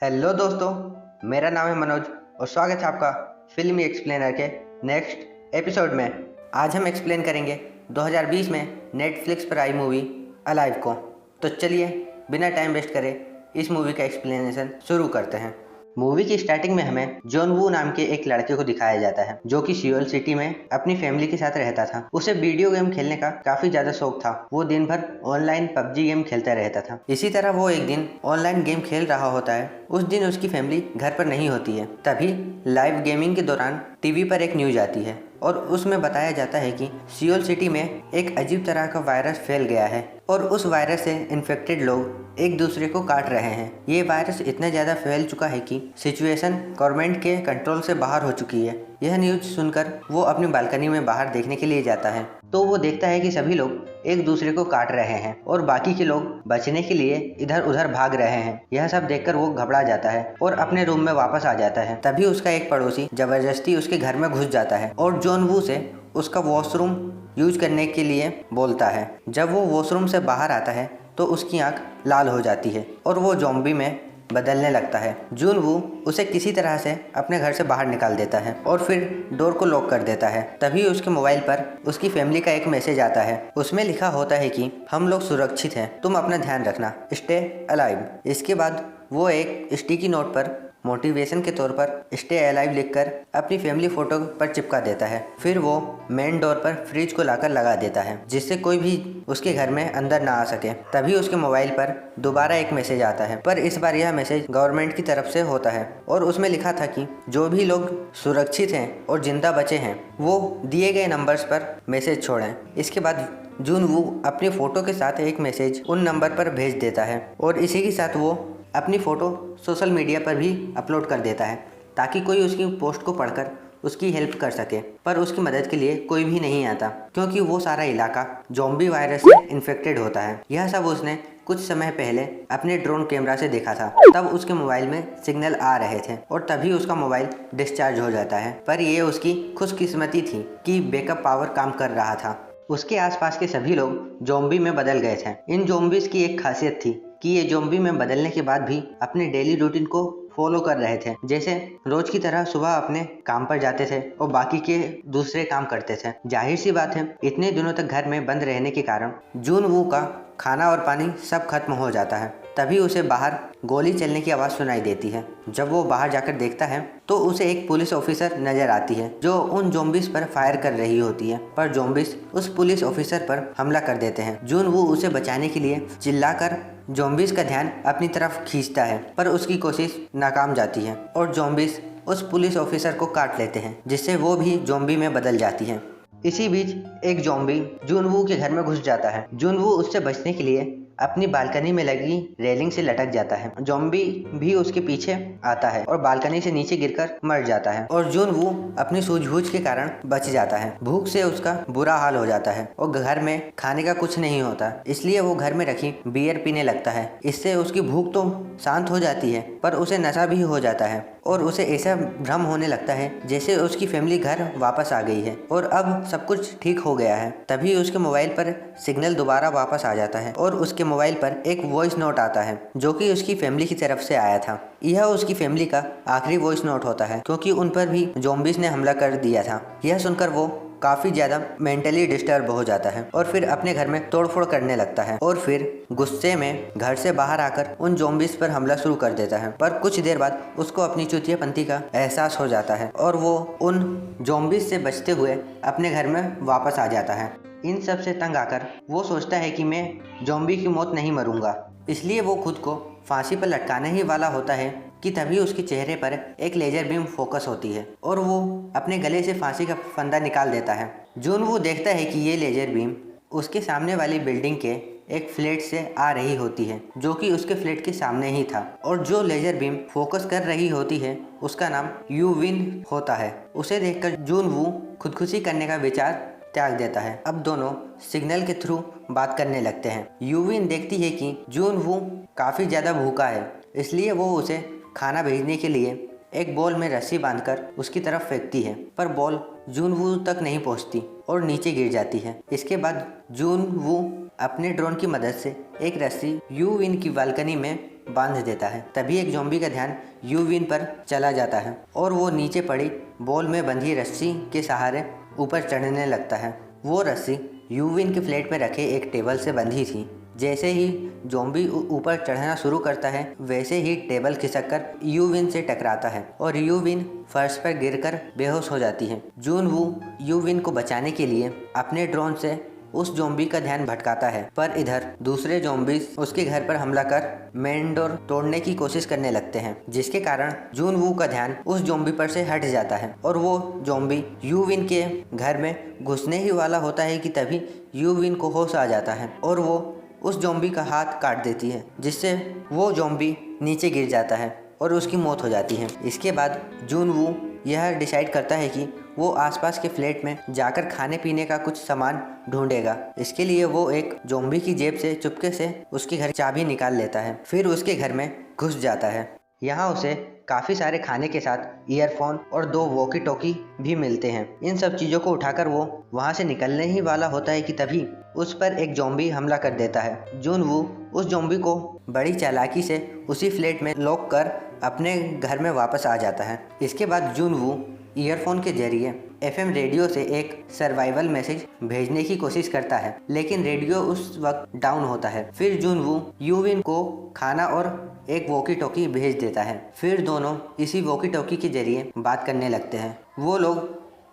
Hello दोस्तों, मेरा नाम है मनोज और स्वागत है आपका फिल्मी एक्सप्लेनर के नेक्स्ट एपिसोड में। आज हम एक्सप्लेन करेंगे 2020 में नेटफ्लिक्स पर आई मूवी अलाइव को। तो चलिए बिना टाइम वेस्ट करे इस मूवी का एक्सप्लेनेशन शुरू करते हैं। मूवी की स्टार्टिंग में हमें जॉन वू नाम के एक लड़के को दिखाया जाता है जो कि सियोल सिटी में अपनी फैमिली के साथ रहता था। उसे वीडियो गेम खेलने का काफी ज्यादा शौक था। वो दिन भर ऑनलाइन पबजी गेम खेलता रहता था। इसी तरह वो एक दिन ऑनलाइन गेम खेल रहा होता है। उस दिन उसकी फैमिली घर पर नहीं होती है। तभी लाइव गेमिंग के दौरान टीवी पर एक न्यूज आती है और उसमें बताया जाता है कि सियोल सिटी में एक अजीब तरह का वायरस फैल गया है और उस वायरस से इन्फेक्टेड लोग एक दूसरे को काट रहे हैं। ये वायरस इतना ज़्यादा फैल चुका है कि सिचुएशन गवर्नमेंट के कंट्रोल से बाहर हो चुकी है। यह न्यूज सुनकर वो अपनी बालकनी में बाहर देखने के लिए जाता है तो वो देखता है कि सभी लोग एक दूसरे को काट रहे हैं और बाकी के लोग बचने के लिए इधर उधर भाग रहे हैं। यह सब देखकर वो घबरा जाता है और अपने रूम में वापस आ जाता है। तभी उसका एक पड़ोसी जबरदस्ती उसके घर में घुस जाता है और जॉन वू से उसका वॉशरूम यूज करने के लिए बोलता है। जब वो वॉशरूम से बाहर आता है तो उसकी आंख लाल हो जाती है और वो ज़ॉम्बी में बदलने लगता है। जॉन वू उसे किसी तरह से अपने घर से बाहर निकाल देता है और फिर डोर को लॉक कर देता है। तभी उसके मोबाइल पर उसकी फैमिली का एक मैसेज आता है। उसमें लिखा होता है कि हम लोग सुरक्षित हैं, तुम अपना ध्यान रखना, स्टे अलाइव। इसके बाद वो एक स्टिकी नोट पर मोटिवेशन के तौर पर स्टे अलाइव लिखकर अपनी फैमिली फोटो पर चिपका देता है। फिर वो मेन डोर पर फ्रिज को लाकर लगा देता है जिससे कोई भी उसके घर में अंदर ना आ सके। तभी उसके मोबाइल पर दोबारा एक मैसेज आता है, पर इस बार यह मैसेज गवर्नमेंट की तरफ से होता है और उसमें लिखा था कि जो भी लोग सुरक्षित हैं और जिंदा बचे हैं वो दिए गए नंबर्स पर मैसेज छोड़ें। इसके बाद जॉन वू अपनी फ़ोटो के साथ एक मैसेज उन नंबर पर भेज देता है और इसी के साथ वो अपनी फ़ोटो सोशल मीडिया पर भी अपलोड कर देता है ताकि कोई उसकी पोस्ट को पढ़कर उसकी हेल्प कर सके। पर उसकी मदद के लिए कोई भी नहीं आता क्योंकि वो सारा इलाका ज़ॉम्बी वायरस से इन्फेक्टेड होता है। यह सब उसने कुछ समय पहले अपने ड्रोन कैमरा से देखा था। तब उसके मोबाइल में सिग्नल आ रहे थे और तभी उसका मोबाइल डिस्चार्ज हो जाता है। पर ये उसकी खुशकिस्मती थी कि बैकअप पावर काम कर रहा था। उसके आसपास के सभी लोग ज़ॉम्बी में बदल गए थे। इन ज़ॉम्बीज़ की एक खासियत थी कि ये ज़ॉम्बी में बदलने के बाद भी अपने डेली रूटीन को फॉलो कर रहे थे। जैसे रोज की तरह सुबह अपने काम पर जाते थे और बाकी के दूसरे काम करते थे। जाहिर सी बात है, इतने दिनों तक घर में बंद रहने के कारण जॉन वू का खाना और पानी सब खत्म हो जाता है। तभी उसे बाहर गोली चलने की आवाज़ सुनाई देती है। जब वो बाहर जाकर देखता है तो उसे एक पुलिस ऑफिसर नजर आती है जो उन ज़ॉम्बीज़ पर फायर कर रही होती है। पर ज़ॉम्बीज़ उस पुलिस ऑफिसर पर हमला कर देते हैं। जॉन वू उसे बचाने के लिए चिल्लाकर ज़ॉम्बीज़ का ध्यान अपनी तरफ खींचता है पर उसकी कोशिश नाकाम जाती है और ज़ॉम्बीज़ उस पुलिस ऑफिसर को काट लेते हैं जिससे वो भी ज़ॉम्बी में बदल जाती है। इसी बीच एक ज़ॉम्बी जॉन वू के घर में घुस जाता है। जॉन वू उससे बचने के लिए अपनी बालकनी में लगी रेलिंग से लटक जाता है। ज़ॉम्बी भी उसके पीछे आता है और बालकनी से नीचे गिरकर मर जाता है और जॉन वू अपनी सूझबूझ के कारण बच जाता है। भूख से उसका बुरा हाल हो जाता है और घर में खाने का कुछ नहीं होता, इसलिए वो घर में रखी बियर पीने लगता है। इससे उसकी भूख तो शांत हो जाती है पर उसे नशा भी हो जाता है और उसे ऐसा भ्रम होने लगता है जैसे उसकी फैमिली घर वापस आ गई है और अब सब कुछ ठीक हो गया है। तभी उसके मोबाइल पर सिग्नल दोबारा वापस आ जाता है और उसके मोबाइल पर एक वॉइस नोट आता है जो कि उसकी फैमिली की तरफ से आया था। यह उसकी फैमिली का आखिरी वॉइस नोट होता है क्योंकि उन पर भी ज़ॉम्बीज़ ने हमला कर दिया था। यह सुनकर वो काफ़ी ज़्यादा मेंटली डिस्टर्ब हो जाता है और फिर अपने घर में तोड़फोड़ करने लगता है और फिर गुस्से में घर से बाहर आकर उन ज़ॉम्बीज़ पर हमला शुरू कर देता है। पर कुछ देर बाद उसको अपनी चूतियापंती का एहसास हो जाता है और वो उन ज़ॉम्बीज़ से बचते हुए अपने घर में वापस आ जाता है। इन सब से तंग आकर वो सोचता है कि मैं ज़ॉम्बी की मौत नहीं मरूंगा, इसलिए वो खुद को फांसी पर लटकाने ही वाला होता है कि तभी उसके चेहरे पर एक लेजर बीम फोकस होती है और वो अपने गले से फांसी का फंदा निकाल देता है। जॉन वो देखता है कि ये लेजर बीम उसके सामने वाली बिल्डिंग के एक फ्लैट से आ रही होती है जो कि उसके फ्लैट के सामने ही था और जो लेजर बीम फोकस कर रही होती है उसका नाम यूविन होता है। उसे देखकर जॉन वू खुदकुशी करने का विचार त्याग देता है। अब दोनों सिग्नल के थ्रू बात करने लगते हैं। यूविन देखती है कि जॉन वू काफ़ी ज़्यादा भूखा है, इसलिए वो उसे खाना भेजने के लिए एक बॉल में रस्सी बांधकर उसकी तरफ फेंकती है पर बॉल जॉन वू तक नहीं पहुंचती और नीचे गिर जाती है। इसके बाद जॉन वू अपने ड्रोन की मदद से एक रस्सी यूविन की बालकनी में बांध देता है। तभी एक ज़ॉम्बी का ध्यान यूविन पर चला जाता है और वो नीचे पड़ी बॉल में बंधी रस्सी के सहारे ऊपर चढ़ने लगता है। वो रस्सी यूविन के फ्लैट में रखे एक टेबल से बंधी थी। जैसे ही ज़ॉम्बी ऊपर चढ़ना शुरू करता है वैसे ही टेबल खिसककर यूविन से टकराता है और यूविन फर्श पर गिरकर बेहोश हो जाती है। जून वू यूविन को बचाने के लिए अपने ड्रोन से उस ज़ॉम्बी का ध्यान भटकाता है, पर इधर दूसरे ज़ॉम्बीज उसके घर पर हमला कर मेन डोर तोड़ने की कोशिश करने लगते हैं, जिसके कारण जून वू का ध्यान उस ज़ॉम्बी पर से हट जाता है और वो ज़ॉम्बी यूविन के घर में घुसने ही वाला होता है कि तभी यूविन को होश आ जाता है और वो उस ज़ॉम्बी का हाथ काट देती है, जिससे वो ज़ॉम्बी नीचे गिर जाता है और उसकी मौत हो जाती है। इसके बाद जून वू यह डिसाइड करता है कि वो आसपास के फ्लैट में जाकर खाने पीने का कुछ सामान ढूंढेगा। इसके लिए वो एक ज़ॉम्बी की जेब से चुपके से उसके घर चाबी निकाल लेता है, फिर उसके घर में घुस जाता है। यहाँ उसे काफ़ी सारे खाने के साथ ईयरफोन और 2 वॉकी टॉकी भी मिलते हैं। इन सब चीज़ों को उठाकर वो वहाँ से निकलने ही वाला होता है कि तभी उस पर एक ज़ॉम्बी हमला कर देता है। जून वू उस ज़ॉम्बी को बड़ी चालाकी से उसी फ्लैट में लॉक कर अपने घर में वापस आ जाता है। इसके बाद जून वू ईयरफोन के जरिए एफएम रेडियो से एक सर्वाइवल मैसेज भेजने की कोशिश करता है, लेकिन रेडियो उस वक्त डाउन होता है। फिर जून वू यूविन को खाना और एक वॉकी टॉकी भेज देता है। फिर दोनों इसी वॉकी टॉकी के जरिए बात करने लगते हैं। वो लोग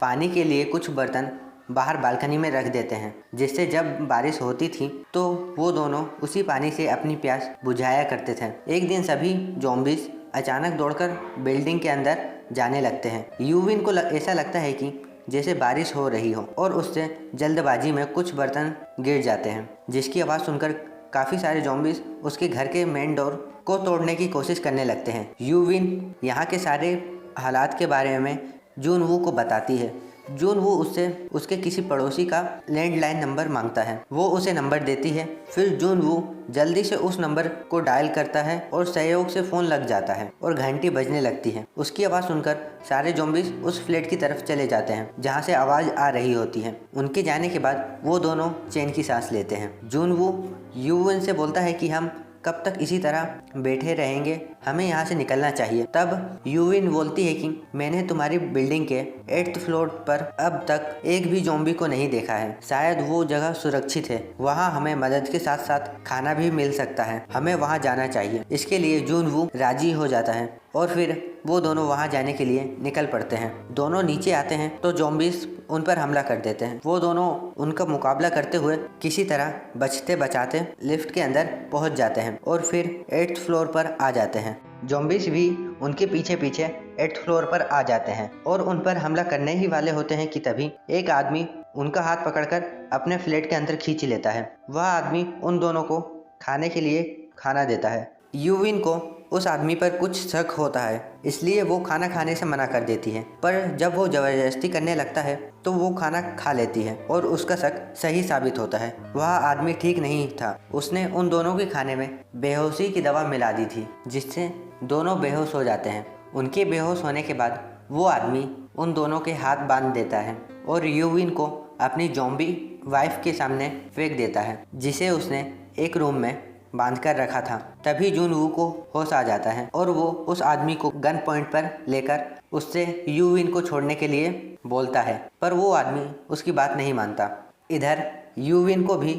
पानी के लिए कुछ बर्तन बाहर बालकनी में रख देते हैं, जिससे जब बारिश होती थी तो वो दोनों उसी पानी से अपनी प्यास बुझाया करते थे। एक दिन सभी ज़ॉम्बीज अचानक दौड़कर बिल्डिंग के अंदर जाने लगते हैं। यूविन को ऐसा लगता है कि जैसे बारिश हो रही हो और उससे जल्दबाजी में कुछ बर्तन गिर जाते हैं, जिसकी आवाज़ सुनकर काफ़ी सारे ज़ॉम्बीज उसके घर के मेन डोर को तोड़ने की कोशिश करने लगते हैं। यूविन यहाँ के सारे हालात के बारे में जून वू को बताती है। जून वू उससे उसके किसी पड़ोसी का लैंडलाइन नंबर मांगता है। वो उसे नंबर देती है। फिर जून वू जल्दी से उस नंबर को डायल करता है और सहयोग से फ़ोन लग जाता है और घंटी बजने लगती है। उसकी आवाज़ सुनकर सारे ज़ॉम्बीज उस फ्लैट की तरफ चले जाते हैं जहाँ से आवाज़ आ रही होती है। उनके जाने के बाद वो दोनों चैन की सांस लेते हैं। जून वू यूविन से बोलता है कि हम कब तक इसी तरह बैठे रहेंगे, हमें यहाँ से निकलना चाहिए। तब यूविन बोलती है कि मैंने तुम्हारी बिल्डिंग के 8th फ्लोर पर अब तक एक भी ज़ॉम्बी को नहीं देखा है। शायद वो जगह सुरक्षित है, वहाँ हमें मदद के साथ साथ खाना भी मिल सकता है, हमें वहाँ जाना चाहिए। इसके लिए जून वू राजी हो जाता है और फिर वो दोनों वहाँ जाने के लिए निकल पड़ते हैं। दोनों नीचे आते हैं तो ज़ॉम्बीज उन पर हमला कर देते हैं। वो दोनों उनका मुकाबला करते हुए किसी तरह बचते बचाते लिफ्ट के अंदर पहुँच जाते हैं और फिर 8th फ्लोर पर आ जाते हैं। ज़ॉम्बीज भी उनके पीछे पीछे 8th फ्लोर पर आ जाते हैं और उन पर हमला करने ही वाले होते हैं कि तभी एक आदमी उनका हाथ पकड़कर अपने फ्लैट के अंदर खींच लेता है। वह आदमी उन दोनों को खाने के लिए खाना देता है। यूविन को उस आदमी पर कुछ शक होता है, इसलिए वो खाना खाने से मना कर देती है, पर जब वो ज़बरदस्ती करने लगता है तो वो खाना खा लेती है और उसका शक सही साबित होता है। वह आदमी ठीक नहीं था, उसने उन दोनों के खाने में बेहोशी की दवा मिला दी थी, जिससे दोनों बेहोश हो जाते हैं। उनके बेहोश होने के बाद वो आदमी उन दोनों के हाथ बांध देता है और यूविन को अपनी ज़ॉम्बी वाइफ के सामने फेंक देता है, जिसे उसने एक रूम में बांध कर रखा था। तभी जून वू को होश आ जाता है और वो उस आदमी को गन पॉइंट पर लेकर उससे यूविन को छोड़ने के लिए बोलता है, पर वो आदमी उसकी बात नहीं मानता। इधर यूविन को भी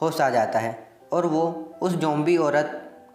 होश आ जाता है और वो उस ज़ॉम्बी औरत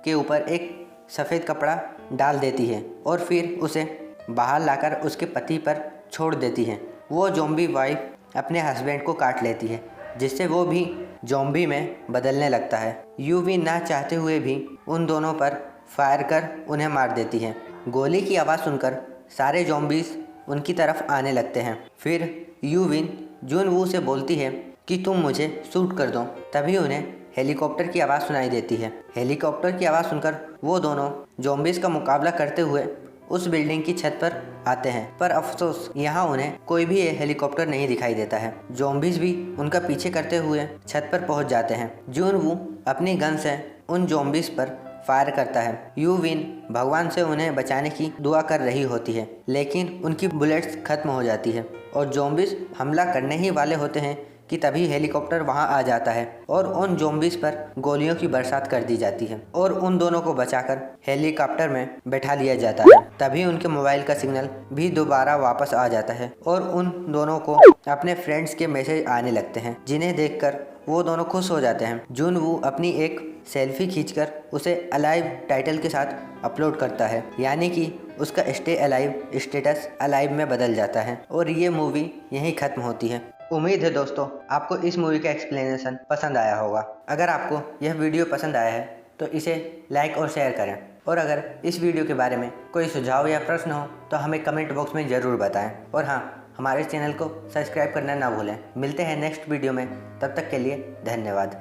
के ऊपर एक सफ़ेद कपड़ा डाल देती है और फिर उसे बाहर लाकर उसके पति पर छोड़ देती है। वो ज़ॉम्बी वाइफ अपने हस्बैंड को काट लेती है, जिससे वो भी ज़ॉम्बी में बदलने लगता है। यूविन ना चाहते हुए भी उन दोनों पर फायर कर उन्हें मार देती है। गोली की आवाज़ सुनकर सारे ज़ॉम्बीज उनकी तरफ आने लगते हैं। फिर यूविन जून वू से बोलती है कि तुम मुझे शूट कर दो। तभी उन्हें हेलीकॉप्टर की आवाज़ सुनाई देती है। हेलीकॉप्टर की आवाज़ सुनकर वो दोनों ज़ॉम्बीज का मुकाबला करते हुए उस बिल्डिंग की छत पर आते हैं, पर अफसोस यहाँ उन्हें कोई भी हेलीकॉप्टर नहीं दिखाई देता है। ज़ॉम्बीज भी उनका पीछे करते हुए छत पर पहुँच जाते हैं। जून वू अपनी गन से उन ज़ॉम्बीज पर फायर करता है। यूविन भगवान से उन्हें बचाने की दुआ कर रही होती है, लेकिन उनकी बुलेट्स खत्म हो जाती है और ज़ॉम्बीज हमला करने ही वाले होते हैं कि तभी हेलीकॉप्टर वहां आ जाता है और उन ज़ॉम्बीज़ पर गोलियों की बरसात कर दी जाती है और उन दोनों को बचाकर हेलीकॉप्टर में बैठा लिया जाता है। तभी उनके मोबाइल का सिग्नल भी दोबारा वापस आ जाता है और उन दोनों को अपने फ्रेंड्स के मैसेज आने लगते हैं, जिन्हें देखकर वो दोनों खुश हो जाते हैं। जुन वू अपनी एक सेल्फी खींचकर उसे अलाइव टाइटल के साथ अपलोड करता है, यानी कि उसका स्टे अलाइव स्टेटस अलाइव में बदल जाता है और ये मूवी यहीं ख़त्म होती है। उम्मीद है दोस्तों आपको इस मूवी का एक्सप्लेनेशन पसंद आया होगा। अगर आपको यह वीडियो पसंद आया है तो इसे लाइक और शेयर करें, और अगर इस वीडियो के बारे में कोई सुझाव या प्रश्न हो तो हमें कमेंट बॉक्स में ज़रूर बताएं। और हाँ, हमारे चैनल को सब्सक्राइब करना ना भूलें। मिलते हैं नेक्स्ट वीडियो में, तब तक के लिए धन्यवाद।